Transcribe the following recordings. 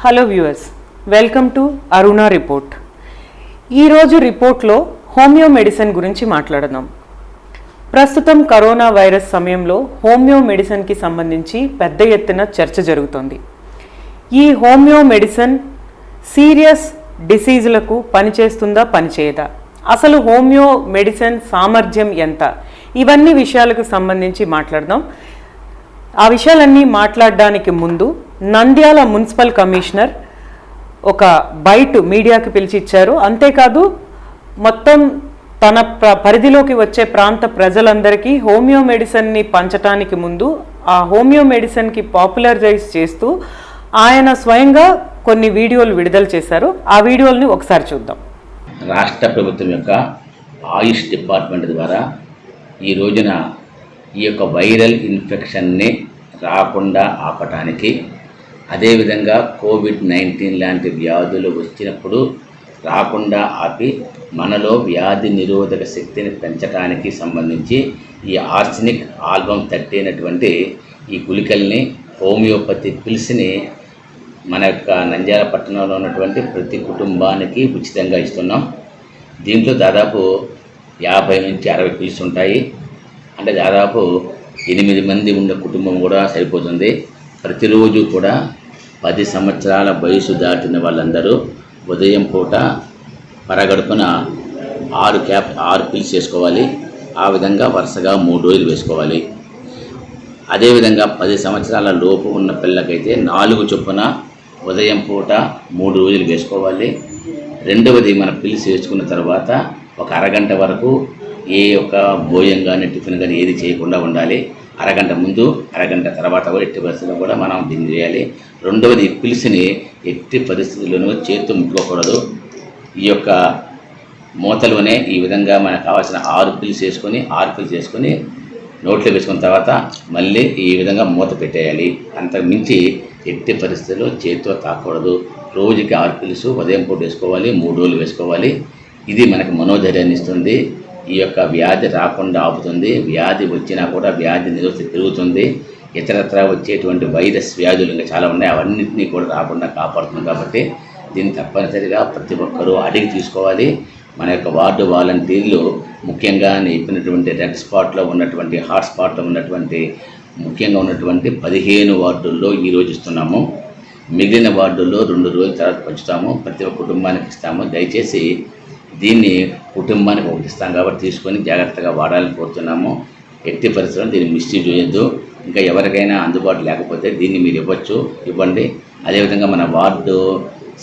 Hello viewers, welcome to Aruna report. ఈరోజు రిపోర్ట్లో homeo medicine గురించి మాట్లాడదాం. ప్రస్తుతం కరోనా వైరస్ సమయంలో హోమియో మెడిసిన్కి సంబంధించి పెద్ద ఎత్తున చర్చ జరుగుతోంది. ఈ హోమియో మెడిసిన్ సీరియస్ డిసీజులకు పనిచేస్తుందా పనిచేయదా, అసలు హోమియో మెడిసిన్ సామర్థ్యం ఎంత, ఇవన్నీ విషయాలకు సంబంధించి మాట్లాడదాం. ఆ విషయాలన్నీ మాట్లాడడానికి ముందు నంద్యాల మున్సిపల్ కమిషనర్ ఒక బైట్ మీడియాకి పిలిచి ఇచ్చారు. అంతేకాదు మొత్తం తన పరిధిలోకి వచ్చే ప్రాంత ప్రజలందరికీ హోమియో మెడిసిన్ని పంచటానికి ముందు ఆ హోమియో మెడిసిన్కి పాపులరైజ్ చేస్తూ ఆయన స్వయంగా కొన్ని వీడియోలు విడుదల చేశారు. ఆ వీడియోల్ని ఒకసారి చూద్దాం. రాష్ట్ర ప్రభుత్వం యొక్క ఆయుష్ డిపార్ట్మెంట్ ద్వారా ఈ రోజున ఈ యొక్క వైరల్ ఇన్ఫెక్షన్ని రాకుండా ఆపటానికి, అదేవిధంగా కోవిడ్-19 లాంటి వ్యాధులు వచ్చినప్పుడు రాకుండా ఆపి మనలో వ్యాధి నిరోధక శక్తిని పెంచడానికి సంబంధించి ఈ ఆర్సెనిక్ ఆల్బమ్ 30 అయినటువంటి ఈ గుళికల్ని హోమియోపతి పిల్స్ని మన యొక్క నంద్యాల పట్టణంలో ఉన్నటువంటి ప్రతి కుటుంబానికి ఉచితంగా ఇస్తున్నాం. దీంట్లో దాదాపు 50 నుంచి 60 పిల్స్ ఉంటాయి. అంటే దాదాపు 8 మంది ఉన్న కుటుంబం కూడా సరిపోతుంది. ప్రతిరోజు కూడా 10 సంవత్సరాల వయసు దాటిన వాళ్ళందరూ ఉదయం పూట పరగడుపున 6 పిల్స్ వేసుకోవాలి. ఆ విధంగా వరుసగా 3 రోజులు వేసుకోవాలి. అదేవిధంగా 10 సంవత్సరాల లోపు ఉన్న పిల్లకైతే 4 చొప్పున ఉదయం పూట 3 రోజులు వేసుకోవాలి. రెండవది, మన పిల్స్ వేసుకున్న తర్వాత ఒక అరగంట వరకు ఏ యొక్క భోజనం కానీ టిఫిన్ కానీ ఏది చేయకుండా ఉండాలి. అరగంట ముందు అరగంట తర్వాత కూడా ఎట్టి పరిస్థితుల్లో కూడా మనం దీన్ని చేయాలి. రెండవది, పిల్స్ని ఎట్టి పరిస్థితుల్లోనూ చేతితో ముట్టుకోకూడదు. ఈ యొక్క మూతలోనే ఈ విధంగా మనకు కావాల్సిన 6 పిల్స్ వేసుకొని నోట్లో వేసుకున్న తర్వాత మళ్ళీ ఈ విధంగా మూత పెట్టేయాలి. అంతకు మించి ఎట్టి పరిస్థితుల్లో చేతితో తాకూడదు. రోజుకి 6 పిల్స్ ఉదయం పూట వేసుకోవాలి, 3 రోజులు వేసుకోవాలి. ఇది మనకు మనోధైర్యాన్ని ఇస్తుంది. ఈ యొక్క వ్యాధి రాకుండా ఆపుతుంది. వ్యాధి వచ్చినా కూడా వ్యాధి నిరోధక పెరుగుతుంది. ఇతరత్రా వచ్చేటువంటి వైరస్ వ్యాధులు ఇంకా చాలా ఉన్నాయి, అవన్నింటినీ కూడా రాకుండా కాపాడుతుంది. కాబట్టి దీన్ని తప్పనిసరిగా ప్రతి ఒక్కరూ అడిగి తీసుకోవాలి. మన యొక్క వార్డు వాలంటీర్లు ముఖ్యంగా చెప్పినటువంటి రెడ్ స్పాట్లో ఉన్నటువంటి హాట్ స్పాట్లో ఉన్నటువంటి ముఖ్యంగా ఉన్నటువంటి 15 వార్డుల్లో ఈరోజు ఇస్తున్నాము. మిగిలిన వార్డుల్లో 2 రోజుల తర్వాత పంచుతాము. ప్రతి ఒక్క కుటుంబానికి ఇస్తాము. దయచేసి దీన్ని కుటుంబానికి ఒకటి ఇస్తాం కాబట్టి తీసుకొని జాగ్రత్తగా వాడాలని కోరుతున్నాము. ఎట్టి పరిస్థితుల్లో దీన్ని మిస్యూజ్ చేయొద్దు. ఇంకా ఎవరికైనా అందుబాటు లేకపోతే దీన్ని మీరు ఇవ్వండి. అదేవిధంగా మన వార్డు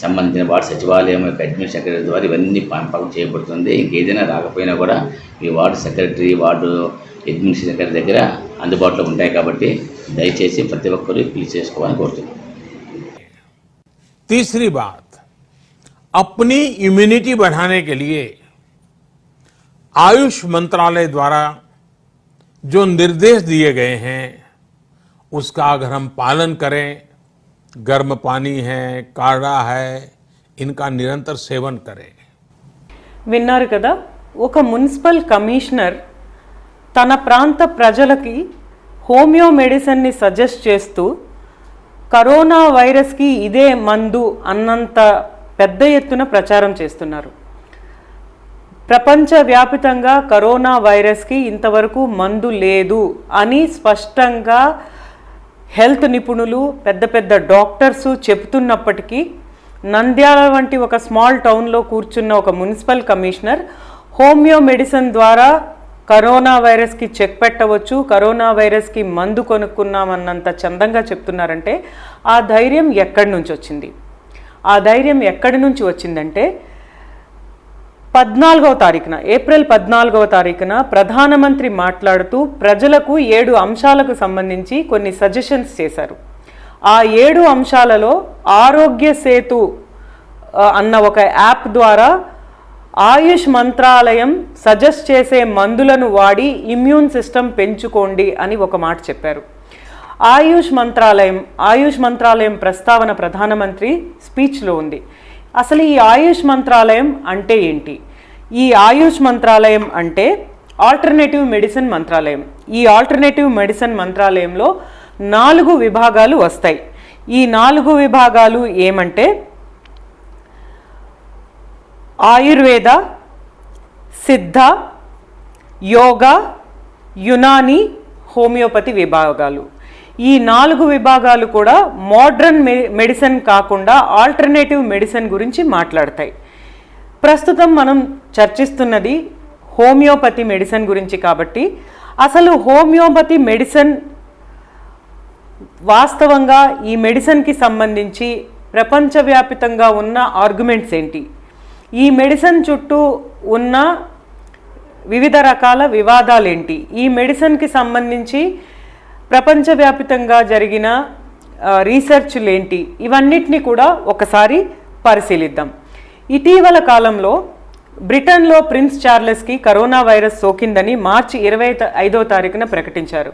సంబంధించిన వార్డు సచివాలయం యొక్క అడ్మిన్ సెక్రటరీ ద్వారా ఇవన్నీ పంపకం చేయబడుతుంది. ఇంకేదైనా రాకపోయినా కూడా మీ ward secretary, ward admin secretary దగ్గర అందుబాటులో ఉంటాయి. కాబట్టి దయచేసి ప్రతి ఒక్కరూ పిలిచి చేసుకోవాలని కోరుతున్నాను. तीसरी बात, अपनी इम्यूनिटी बढ़ाने के लिए आयुष मंत्रालय द्वारा जो निर्देश दिए गए हैं उसका अगर हम पालन करें, गर्म पानी है, काढ़ा है, इनका निरंतर सेवन करें. విన్నారు కదా, ఒక మున్సిపల్ కమిషనర్ తన ప్రాంత ప్రజలకి హోమియో మెడిసిన్ని సజెస్ట్ చేస్తూ కరోనా వైరస్కి ఇదే మందు అన్నంత పెద్ద ఎత్తున ప్రచారం చేస్తున్నారు. ప్రపంచవ్యాపితంగా కరోనా వైరస్కి ఇంతవరకు మందు లేదు అని స్పష్టంగా హెల్త్ నిపుణులు, పెద్ద పెద్ద డాక్టర్సు చెప్తున్నప్పటికీ నంద్యాల వంటి ఒక స్మాల్ టౌన్లో కూర్చున్న ఒక మున్సిపల్ కమిషనర్ హోమియో మెడిసిన్ ద్వారా కరోనా వైరస్కి చెక్ పెట్టవచ్చు, కరోనా వైరస్కి మందు కొనుక్కున్నామన్నంత చందంగా చెప్తున్నారంటే ఆ ధైర్యం ఎక్కడి నుంచి వచ్చింది? ఆ ధైర్యం ఎక్కడి నుంచి వచ్చిందంటే ఏప్రిల్ 14వ తారీఖున ప్రధానమంత్రి మాట్లాడుతూ ప్రజలకు 7 అంశాలకు సంబంధించి కొన్ని సజెషన్స్ చేశారు. ఆ 7 అంశాలలో ఆరోగ్య సేతు అన్న ఒక యాప్ ద్వారా ఆయుష్ మంత్రాలయం సజెస్ట్ చేసే మందులను వాడి ఇమ్యూన్ సిస్టమ్ పెంచుకోండి అని ఒక మాట చెప్పారు. ఆయుష్ మంత్రాలయం ప్రస్తావన ప్రధానమంత్రి స్పీచ్లో ఉంది. అసలు ఈ ఆయుష్ మంత్రాలయం అంటే ఏంటి? ఈ ఆయుష్ మంత్రాలయం అంటే ఆల్టర్నేటివ్ మెడిసిన్ మంత్రాలయం. ఈ ఆల్టర్నేటివ్ మెడిసిన్ మంత్రాలయంలో 4 విభాగాలు వస్తాయి. ఈ 4 విభాగాలు ఏమంటే ఆయుర్వేద, సిద్ధ, యోగా, యునాని, హోమియోపతి విభాగాలు. ఈ 4 విభాగాలు కూడా మోడ్రన్ మెడిసిన్ కాకుండా ఆల్టర్నేటివ్ మెడిసిన్ గురించి మాట్లాడతాయి. ప్రస్తుతం మనం చర్చిస్తున్నది హోమియోపతి మెడిసిన్ గురించి కాబట్టి అసలు హోమియోపతి మెడిసిన్ వాస్తవంగా ఈ మెడిసిన్కి సంబంధించి ప్రపంచవ్యాప్తంగా ఉన్న ఆర్గ్యుమెంట్స్ ఏంటి, ఈ మెడిసిన్ చుట్టూ ఉన్న వివిధ రకాల వివాదాలు ఏంటి, ఈ మెడిసిన్కి సంబంధించి ప్రపంచవ్యాప్తంగా జరిగిన రీసెర్చ్లు ఏంటి, ఇవన్నిటిని కూడా ఒకసారి పరిశీలిద్దాం. ఇటీవల కాలంలో బ్రిటన్లో ప్రిన్స్ చార్లెస్కి కరోనా వైరస్ సోకిందని మార్చి 25వ తారీఖున ప్రకటించారు.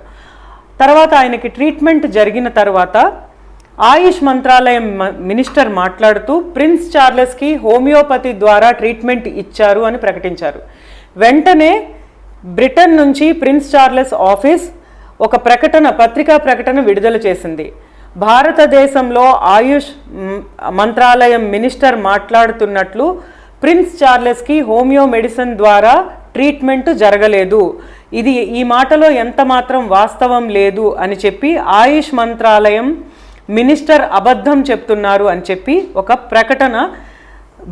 తర్వాత ఆయనకి ట్రీట్మెంట్ జరిగిన తర్వాత ఆయుష్ మంత్రాలయం మినిస్టర్ మాట్లాడుతూ ప్రిన్స్ చార్లెస్కి హోమియోపతి ద్వారా ట్రీట్మెంట్ ఇచ్చారు అని ప్రకటించారు. వెంటనే బ్రిటన్ నుంచి ప్రిన్స్ చార్లెస్ ఆఫీస్ ఒక పత్రికా ప్రకటన విడుదల చేసింది. భారతదేశంలో ఆయుష్ మంత్రాలయం మినిస్టర్ మాట్లాడుతున్నట్లు ప్రిన్స్ చార్లెస్కి హోమియో మెడిసిన్ ద్వారా ట్రీట్మెంట్ జరగలేదు, ఇది ఈ మాటలో ఎంత మాత్రం వాస్తవం లేదు అని చెప్పి ఆయుష్ మంత్రాలయం మినిస్టర్ అబద్ధం చెప్తున్నారు అని చెప్పి ఒక ప్రకటన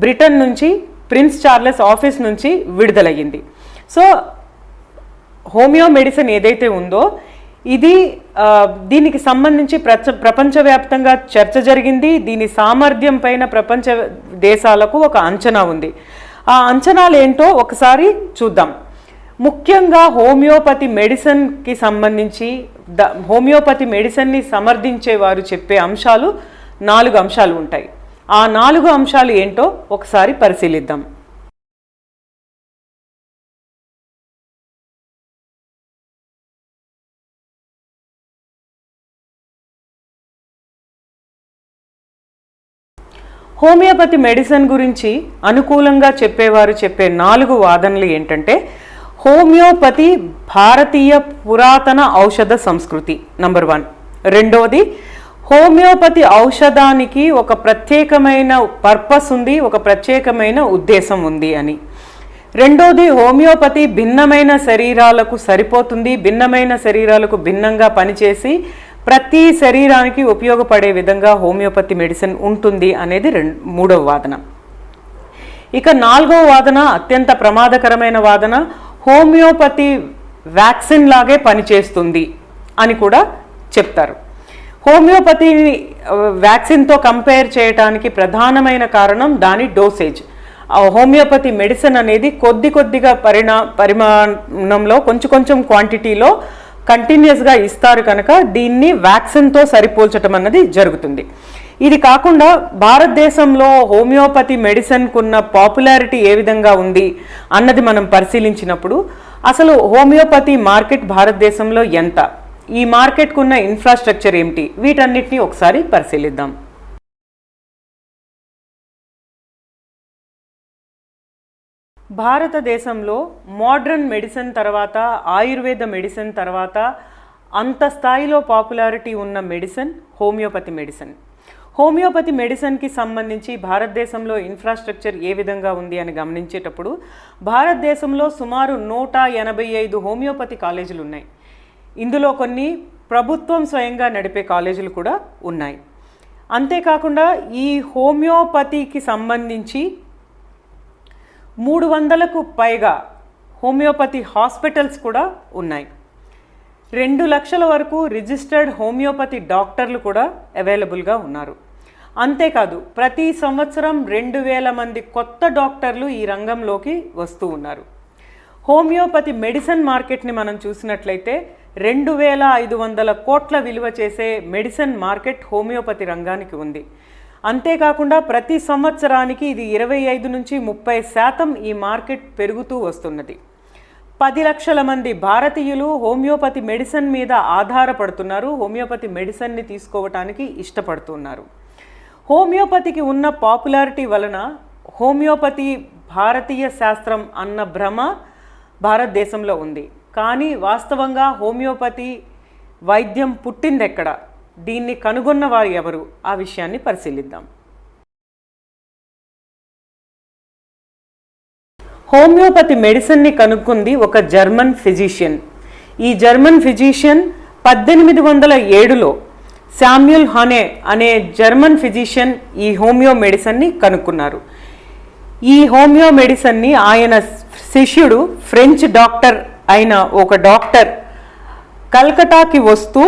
బ్రిటన్ నుంచి ప్రిన్స్ చార్లెస్ ఆఫీస్ నుంచి విడుదలయ్యింది. సో హోమియో మెడిసిన్ ఏదైతే ఉందో ఇది దీనికి సంబంధించి ప్రపంచవ్యాప్తంగా చర్చ జరిగింది. దీని సామర్థ్యం పైన ప్రపంచ దేశాలకు ఒక అంచనా ఉంది. ఆ అంచనాలు ఏంటో ఒకసారి చూద్దాం. ముఖ్యంగా హోమియోపతి మెడిసిన్కి సంబంధించి హోమియోపతి మెడిసిన్ని సమర్థించే వారు చెప్పే అంశాలు 4 అంశాలు ఉంటాయి. ఆ 4 అంశాలు ఏంటో ఒకసారి పరిశీలిద్దాం. హోమియోపతి మెడిసిన్ గురించి అనుకూలంగా చెప్పేవారు చెప్పే 4 వాదనలు ఏంటంటే, హోమియోపతి భారతీయ పురాతన ఔషధ సంస్కృతి నంబర్ 1. రెండోది, హోమియోపతి ఔషధానికి ఒక ప్రత్యేకమైన పర్పస్ ఉంది, ఒక ప్రత్యేకమైన ఉద్దేశం ఉంది అని. రెండోది, హోమియోపతి భిన్నమైన శరీరాలకు సరిపోతుంది, భిన్నమైన శరీరాలకు భిన్నంగా పనిచేసి ప్రతి శరీరానికి ఉపయోగపడే విధంగా హోమియోపతి మెడిసిన్ ఉంటుంది అనేది మూడవ వాదన. ఇక 4వ వాదన అత్యంత ప్రమాదకరమైన వాదన, హోమియోపతి వ్యాక్సిన్ లాగే పనిచేస్తుంది అని కూడా చెప్తారు. హోమియోపతి వ్యాక్సిన్తో కంపేర్ చేయడానికి ప్రధానమైన కారణం దాని డోసేజ్. హోమియోపతి మెడిసిన్ అనేది కొద్దిగా పరిమాణంలో కొంచెం క్వాంటిటీలో కంటిన్యూస్గా ఇస్తారు కనుక దీన్ని వ్యాక్సిన్తో సరిపోల్చడం అన్నది జరుగుతుంది. ఇది కాకుండా భారతదేశంలో హోమియోపతి మెడిసిన్కున్న పాపులారిటీ ఏ విధంగా ఉంది అన్నది మనం పరిశీలించినప్పుడు అసలు హోమియోపతి మార్కెట్ భారతదేశంలో ఎంత, ఈ మార్కెట్కున్న ఇన్ఫ్రాస్ట్రక్చర్ ఏమిటి, వీటన్నిటిని ఒకసారి పరిశీలిద్దాం. భారతదేశంలో మోడ్రన్ మెడిసిన్ తర్వాత ఆయుర్వేద మెడిసిన్ తర్వాత అంత స్థాయిలో పాపులారిటీ ఉన్న మెడిసిన్ హోమియోపతి మెడిసిన్. హోమియోపతి మెడిసిన్కి సంబంధించి భారతదేశంలో ఇన్ఫ్రాస్ట్రక్చర్ ఏ విధంగా ఉంది అని గమనించేటప్పుడు భారతదేశంలో సుమారు 185 హోమియోపతి కాలేజీలు ఉన్నాయి. ఇందులో కొన్ని ప్రభుత్వం స్వయంగా నడిపే కాలేజీలు కూడా ఉన్నాయి. అంతేకాకుండా ఈ హోమియోపతికి సంబంధించి 300కు పైగా హోమియోపతి హాస్పిటల్స్ కూడా ఉన్నాయి. 2 లక్షల వరకు రిజిస్టర్డ్ హోమియోపతి డాక్టర్లు కూడా అవైలబుల్గా ఉన్నారు. అంతేకాదు ప్రతి సంవత్సరం 2000 మంది కొత్త డాక్టర్లు ఈ రంగంలోకి వస్తూ ఉన్నారు. హోమియోపతి మెడిసిన్ మార్కెట్ని మనం చూసినట్లయితే 2500 కోట్ల విలువ చేసే మెడిసిన్ మార్కెట్ హోమియోపతి రంగానికి ఉంది. అంతేకాకుండా ప్రతి సంవత్సరానికి ఇది 25 నుంచి 30% ఈ మార్కెట్ పెరుగుతూ వస్తున్నది. 10 లక్షల మంది భారతీయులు హోమియోపతి మెడిసిన్ మీద ఆధారపడుతున్నారు, హోమియోపతి మెడిసిన్ని తీసుకోవటానికి ఇష్టపడుతున్నారు. హోమియోపతికి ఉన్న పాపులారిటీ వలన హోమియోపతి భారతీయ శాస్త్రం అన్న భ్రమ భారతదేశంలో ఉంది. కానీ వాస్తవంగా హోమియోపతి వైద్యం పుట్టింది ఎక్కడ, దీన్ని కనుగొన్న వారు ఎవరు ఆ విషయాన్ని పరిశీలిద్దాం. హోమియోపతి మెడిసిన్ని కనుక్కుంది ఒక జర్మన్ ఫిజిషియన్. ఈ జర్మన్ ఫిజిషియన్ 1807లో శామ్యూల్ హానే అనే జర్మన్ ఫిజిషియన్ ఈ హోమియో మెడిసిన్ని కనుక్కున్నారు. ఈ హోమియో మెడిసిన్ని ఆయన శిష్యుడు ఫ్రెంచ్ డాక్టర్ అయిన ఒక డాక్టర్ కల్కటాకి వస్తూ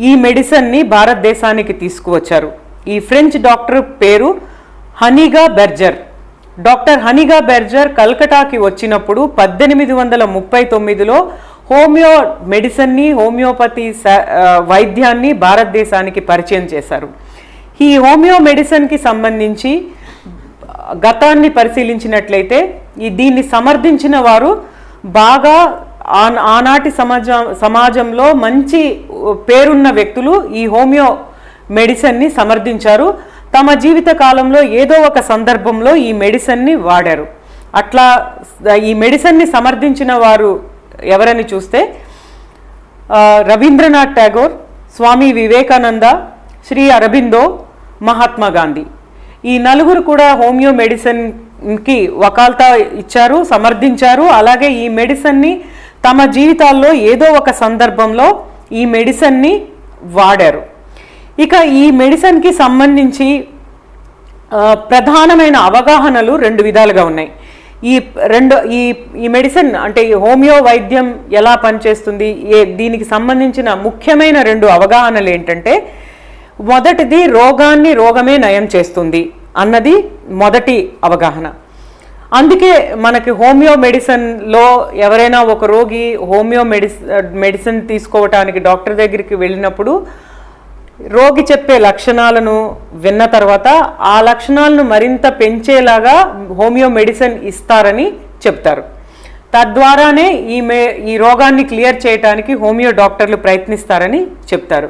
ఈ మెడిసిన్ని భారతదేశానికి తీసుకువచ్చారు. ఈ ఫ్రెంచ్ డాక్టర్ పేరు హనీగా బెర్జర్. డాక్టర్ హనీగా బెర్జర్ కల్కటాకి వచ్చినప్పుడు 1839లో హోమియో మెడిసిన్ని, హోమియోపతి వైద్యాన్ని భారతదేశానికి పరిచయం చేశారు. ఈ హోమియో మెడిసిన్కి సంబంధించి గతాన్ని పరిశీలించినట్లయితే దీన్ని సమర్థించిన వారు బాగా ఆనాటి సమాజంలో మంచి పేరున్న వ్యక్తులు ఈ హోమియో మెడిసిన్ని సమర్థించారు. తమ జీవిత కాలంలో ఏదో ఒక సందర్భంలో ఈ మెడిసిన్ని వాడారు. అట్లా ఈ మెడిసిన్ని సమర్థించిన వారు ఎవరని చూస్తే రవీంద్రనాథ్ ఠాగూర్, స్వామి వివేకానంద, శ్రీ అరబిందో, మహాత్మా గాంధీ. ఈ నలుగురు కూడా హోమియో మెడిసిన్కి వకాల్తా ఇచ్చారు, సమర్థించారు. అలాగే ఈ మెడిసిన్ని తమ జీవితాల్లో ఏదో ఒక సందర్భంలో ఈ మెడిసిన్ని వాడారు. ఇక ఈ మెడిసిన్కి సంబంధించి ప్రధానమైన అవగాహనలు రెండు విధాలుగా ఉన్నాయి. ఈ మెడిసిన్ అంటే ఈ హోమియో వైద్యం ఎలా పనిచేస్తుంది, దీనికి సంబంధించిన ముఖ్యమైన రెండు అవగాహనలు ఏంటంటే, మొదటిది రోగమే నయం చేస్తుంది అన్నది మొదటి అవగాహన. అందుకే మనకి హోమియో మెడిసిన్లో ఎవరైనా ఒక రోగి హోమియో మెడిసిన్ తీసుకోవటానికి డాక్టర్ దగ్గరికి వెళ్ళినప్పుడు రోగి చెప్పే లక్షణాలను విన్న తర్వాత ఆ లక్షణాలను మరింత పెంచేలాగా హోమియో మెడిసిన్ ఇస్తారని చెప్తారు. తద్వారానే ఈ రోగాన్ని క్లియర్ చేయడానికి హోమియో డాక్టర్లు ప్రయత్నిస్తారని చెప్తారు.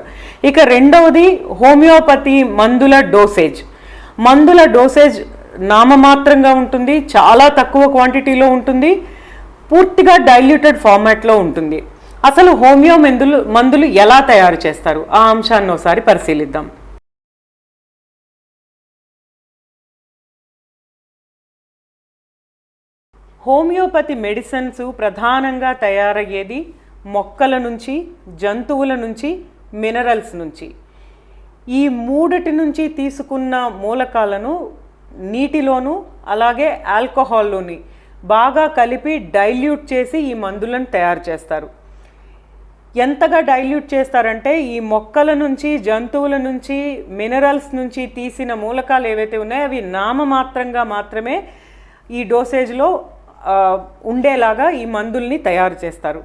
ఇక రెండవది హోమియోపతి మందుల డోసేజ్ నామమాత్రంగా ఉంటుంది, చాలా తక్కువ క్వాంటిటీలో ఉంటుంది, పూర్తిగా డైల్యూటెడ్ ఫార్మాట్లో ఉంటుంది. అసలు హోమియో మందులు ఎలా తయారు చేస్తారు ఆ అంశాన్ని ఒకసారి పరిశీలిద్దాం. హోమియోపతి మెడిసిన్స్ ప్రధానంగా తయారయ్యేది మొక్కల నుంచి, జంతువుల నుంచి, మినరల్స్ నుంచి. ఈ మూడిటి నుంచి తీసుకున్న మూలకాలను నీటిలోను అలాగే ఆల్కహాల్లోని బాగా కలిపి డైల్యూట్ చేసి ఈ మందులను తయారు చేస్తారు. ఎంతగా డైల్యూట్ చేస్తారంటే ఈ మొక్కల నుంచి, జంతువుల నుంచి, మినరల్స్ నుంచి తీసిన మూలకాలు ఏవైతే ఉన్నాయో అవి నామమాత్రంగా మాత్రమే ఈ డోసేజ్లో ఉండేలాగా ఈ మందుల్ని తయారు చేస్తారు.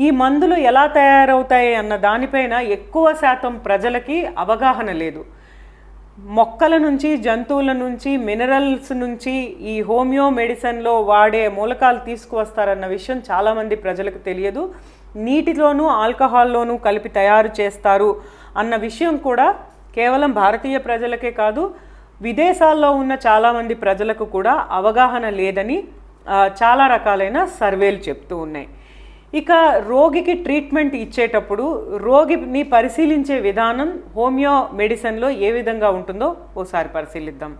ఈ మందులు ఎలా తయారవుతాయి అన్న దానిపైన ఎక్కువ శాతం ప్రజలకి అవగాహన లేదు. మొక్కల నుంచి, జంతువుల నుంచి, మినరల్స్ నుంచి ఈ హోమియో మెడిసిన్లో వాడే మూలకాలు తీసుకువస్తారన్న విషయం చాలామంది ప్రజలకు తెలియదు. నీటిలోనూ ఆల్కహాల్లోనూ కలిపి తయారు చేస్తారు అన్న విషయం కూడా కేవలం భారతీయ ప్రజలకే కాదు, విదేశాల్లో ఉన్న చాలామంది ప్రజలకు కూడా అవగాహన లేదని చాలా రకాలైన సర్వేలు చెప్తూ ఉన్నాయి. ఇక రోగికి ట్రీట్మెంట్ ఇచ్చేటప్పుడు రోగిని పరిశీలించే విధానం హోమియో మెడిసిన్లో ఏ విధంగా ఉంటుందో ఓసారి పరిశీలిద్దాం.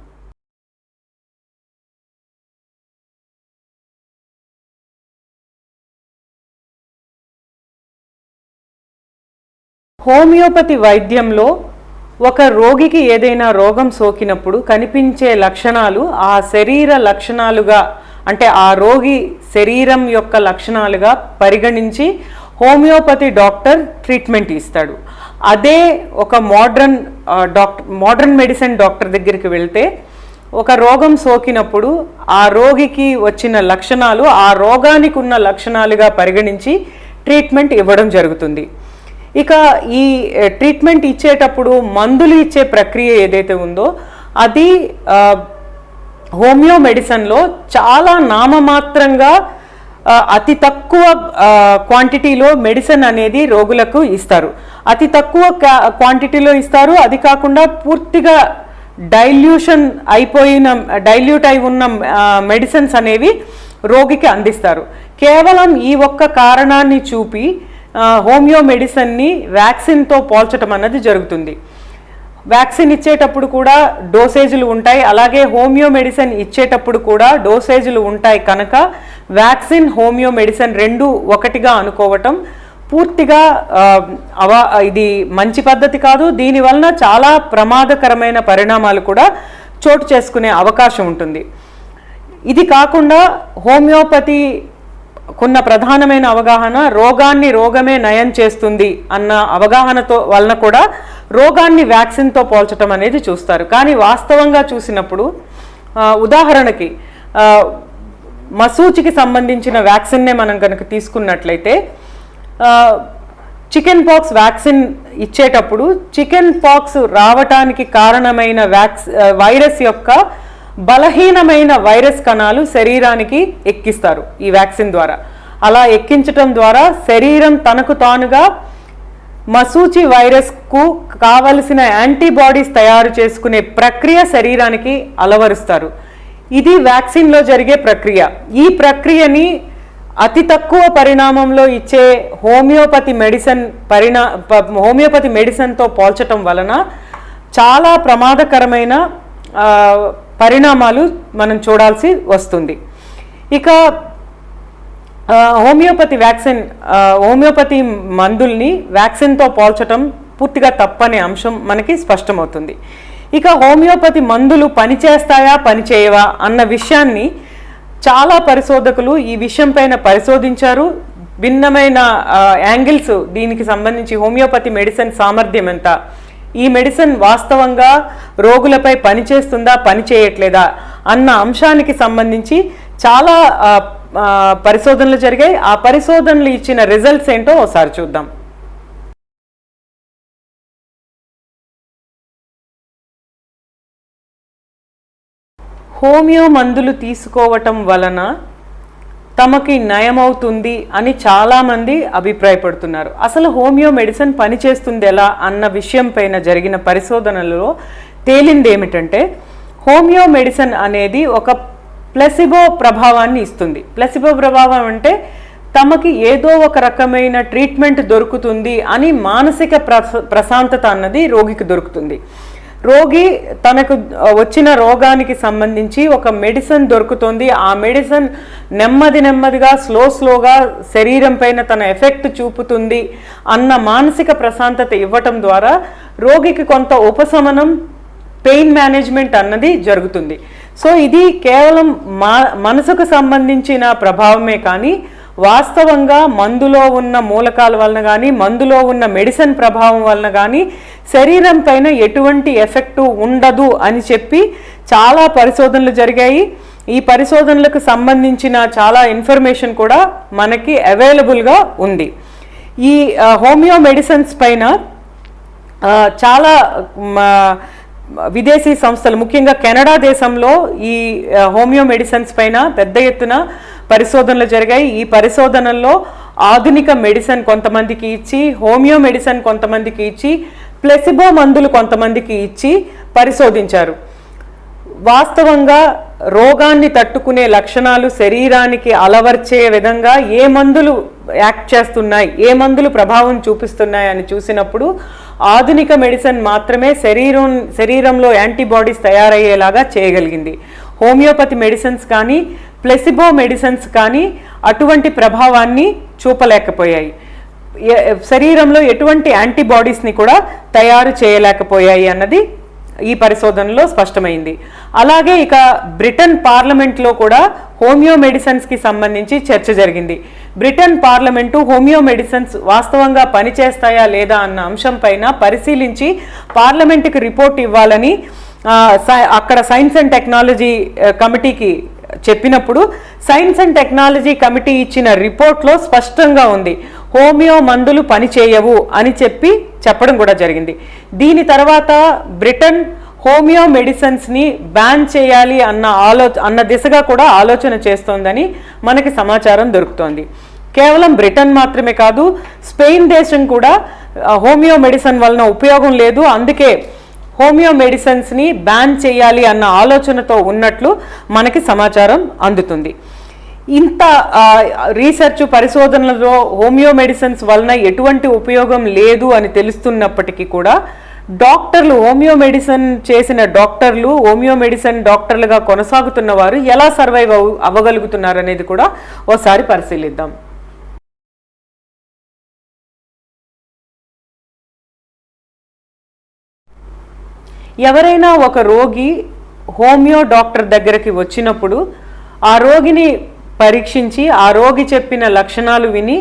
హోమియోపతి వైద్యంలో ఒక రోగికి ఏదైనా రోగం సోకినప్పుడు కనిపించే లక్షణాలు ఆ శరీర లక్షణాలుగా, అంటే ఆ రోగి శరీరం యొక్క లక్షణాలుగా పరిగణించి హోమియోపతి డాక్టర్ ట్రీట్మెంట్ ఇస్తాడు. అదే ఒక మోడర్న్ మెడిసిన్ డాక్టర్ దగ్గరికి వెళ్తే ఒక రోగం సోకినప్పుడు ఆ రోగికి వచ్చిన లక్షణాలు ఆ రోగానికి ఉన్న లక్షణాలుగా పరిగణించి ట్రీట్మెంట్ ఇవ్వడం జరుగుతుంది. ఇక ఈ ట్రీట్మెంట్ ఇచ్చేటప్పుడు మందులు ఇచ్చే ప్రక్రియ ఏదైతే ఉందో అది హోమియో మెడిసిన్లో చాలా నామమాత్రంగా అతి తక్కువ క్వాంటిటీలో మెడిసిన్ అనేది రోగులకు ఇస్తారు. అతి తక్కువ క్వాంటిటీలో ఇస్తారు. అది కాకుండా పూర్తిగా డైల్యూట్ అయి ఉన్న మెడిసిన్స్ అనేవి రోగికి అందిస్తారు. కేవలం ఈ ఒక్క కారణాన్ని చూపి హోమియో మెడిసిన్ని వ్యాక్సిన్తో పోల్చడం అన్నది జరుగుతుంది. వ్యాక్సిన్ ఇచ్చేటప్పుడు కూడా డోసేజులు ఉంటాయి, అలాగే హోమియో మెడిసిన్ ఇచ్చేటప్పుడు కూడా డోసేజులు ఉంటాయి. కనుక వ్యాక్సిన్ హోమియో మెడిసిన్ రెండు ఒకటిగా అనుకోవటం పూర్తిగా ఇది మంచి పద్ధతి కాదు. దీనివలన చాలా ప్రమాదకరమైన పరిణామాలు కూడా చోటు చేసుకునే అవకాశం ఉంటుంది. ఇది కాకుండా హోమియోపతికున్న ప్రధానమైన అవగాహన రోగాన్ని రోగమే నయం చేస్తుంది అన్న అవగాహనతో వలన కూడా రోగాన్ని వ్యాక్సిన్తో పోల్చడం అనేది చూస్తారు. కానీ వాస్తవంగా చూసినప్పుడు ఉదాహరణకి మసూచికి సంబంధించిన వ్యాక్సిన్నే మనం కనుక తీసుకున్నట్లయితే చికెన్ పాక్స్ వ్యాక్సిన్ ఇచ్చేటప్పుడు చికెన్ పాక్స్ రావటానికి కారణమైన వైరస్ యొక్క బలహీనమైన వైరస్ కణాలు శరీరానికి ఎక్కిస్తారు ఈ వ్యాక్సిన్ ద్వారా. అలా ఎక్కించటం ద్వారా శరీరం తనకు తానుగా మసూచి వైరస్కు కావలసిన యాంటీబాడీస్ తయారు చేసుకునే ప్రక్రియ శరీరానికి అలవరుస్తారు. ఇది వ్యాక్సిన్లో జరిగే ప్రక్రియ. ఈ ప్రక్రియని అతి తక్కువ పరిణామంలో ఇచ్చే హోమియోపతి మెడిసిన్తో పోల్చటం వలన చాలా ప్రమాదకరమైన పరిణామాలు మనం చూడాల్సి వస్తుంది. ఇక హోమియోపతి మందుల్ని వ్యాక్సిన్తో పోల్చటం పూర్తిగా తప్పనే అంశం మనకి స్పష్టమవుతుంది. ఇక హోమియోపతి మందులు పనిచేస్తాయా పనిచేయవా అన్న విషయాన్ని చాలా పరిశోధకులు ఈ విషయం పైన పరిశోధించారు. భిన్నమైన యాంగిల్స్ దీనికి సంబంధించి హోమియోపతి మెడిసిన్ సామర్థ్యం ఎంత, ఈ మెడిసిన్ వాస్తవంగా రోగులపై పనిచేస్తుందా పనిచేయట్లేదా అన్న అంశానికి సంబంధించి చాలా పరిశోధనలు జరిగాయి. ఆ పరిశోధనలు ఇచ్చిన రిజల్ట్స్ ఏంటో ఒకసారి చూద్దాం. హోమియో మందులు తీసుకోవటం వలన తమకి నయమవుతుంది అని చాలామంది అభిప్రాయపడుతున్నారు. అసలు హోమియో మెడిసిన్ పనిచేస్తుంది ఎలా అన్న విషయం పైన జరిగిన పరిశోధనలలో తేలింది ఏమిటంటే హోమియో మెడిసిన్ అనేది ఒక ప్లెసిబో ప్రభావాన్ని ఇస్తుంది. ప్లెసిబో ప్రభావం అంటే తమకి ఏదో ఒక రకమైన ట్రీట్మెంట్ దొరుకుతుంది అని మానసిక ప్రశాంతత అన్నది రోగికి దొరుకుతుంది. రోగి తనకు వచ్చిన రోగానికి సంబంధించి ఒక మెడిసిన్ దొరుకుతుంది, ఆ మెడిసిన్ నెమ్మదిగా స్లోగా శరీరం పైన తన ఎఫెక్ట్ చూపుతుంది అన్న మానసిక ప్రశాంతత ఇవ్వటం ద్వారా రోగికి కొంత ఉపశమనం, పెయిన్ మేనేజ్మెంట్ అన్నది జరుగుతుంది. సో ఇది కేవలం మనసుకు సంబంధించిన ప్రభావమే కానీ వాస్తవంగా మందులో ఉన్న మూలకాల వలన కానీ మందులో ఉన్న మెడిసిన్ ప్రభావం వలన కానీ శరీరం పైన ఎటువంటి ఎఫెక్టు ఉండదు అని చెప్పి చాలా పరిశోధనలు జరిగాయి. ఈ పరిశోధనలకు సంబంధించిన చాలా ఇన్ఫర్మేషన్ కూడా మనకి అవైలబుల్గా ఉంది. ఈ హోమియో మెడిసిన్స్ పైన చాలా విదేశీ సంస్థలు, ముఖ్యంగా కెనడా దేశంలో ఈ హోమియో మెడిసిన్స్ పైన పెద్ద ఎత్తున పరిశోధనలు జరిగాయి. ఈ పరిశోధనల్లో ఆధునిక మెడిసిన్ కొంతమందికి ఇచ్చి, హోమియో మెడిసిన్ కొంతమందికి ఇచ్చి, ప్లెసిబో మందులు కొంతమందికి ఇచ్చి పరిశోధించారు. వాస్తవంగా రోగాన్ని తట్టుకునే లక్షణాలు శరీరానికి అలవర్చే విధంగా ఏ మందులు యాక్ట్ చేస్తున్నాయి, ఏ మందులు ప్రభావం చూపిస్తున్నాయి అని చూసినప్పుడు ఆధునిక మెడిసిన్ మాత్రమే శరీరంలో యాంటీబాడీస్ తయారయ్యేలాగా చేయగలిగింది. హోమియోపతి మెడిసిన్స్ కానీ ప్లెసిబో మెడిసిన్స్ కానీ అటువంటి ప్రభావాన్ని చూపలేకపోయాయి. శరీరంలో ఎటువంటి యాంటీబాడీస్ని కూడా తయారు చేయలేకపోయాయి అన్నది ఈ పరిశోధనలో స్పష్టమైంది. అలాగే ఇక బ్రిటన్ పార్లమెంట్లో కూడా హోమియో మెడిసిన్స్కి సంబంధించి చర్చ జరిగింది. బ్రిటన్ పార్లమెంటు హోమియో మెడిసిన్స్ వాస్తవంగా పనిచేస్తాయా లేదా అన్న అంశం పైన పరిశీలించి పార్లమెంటుకి రిపోర్ట్ ఇవ్వాలని అక్కడ సైన్స్ అండ్ టెక్నాలజీ కమిటీకి చెప్పినప్పుడు సైన్స్ అండ్ టెక్నాలజీ కమిటీ ఇచ్చిన రిపోర్ట్లో స్పష్టంగా ఉంది హోమియో మందులు పనిచేయవు అని చెప్పడం కూడా జరిగింది. దీని తర్వాత బ్రిటన్ హోమియో మెడిసిన్స్ని బ్యాన్ చేయాలి అన్న దిశగా కూడా ఆలోచన చేస్తోందని మనకి సమాచారం దొరుకుతోంది. కేవలం బ్రిటన్ మాత్రమే కాదు, స్పెయిన్ దేశం కూడా హోమియో మెడిసిన్ వలన ఉపయోగం లేదు, అందుకే హోమియో మెడిసిన్స్ని బ్యాన్ చేయాలి అన్న ఆలోచనతో ఉన్నట్లు మనకి సమాచారం అందుతుంది. ఇంత రీసెర్చ్ పరిశోధనలలో హోమియో మెడిసిన్స్ వలన ఎటువంటి ఉపయోగం లేదు అని తెలుస్తున్నప్పటికీ కూడా డాక్టర్లు, హోమియో మెడిసిన్ చేసిన డాక్టర్లు, హోమియో మెడిసిన్ డాక్టర్లుగా కొనసాగుతున్న వారు ఎలా సర్వైవ్ అవ్వగలుగుతున్నారు అనేది కూడా ఓసారి పరిశీలిద్దాం. ఎవరైనా ఒక రోగి హోమియో డాక్టర్ దగ్గరికి వచ్చినప్పుడు ఆ రోగిని పరీక్షించి ఆ రోగి చెప్పిన లక్షణాలు విని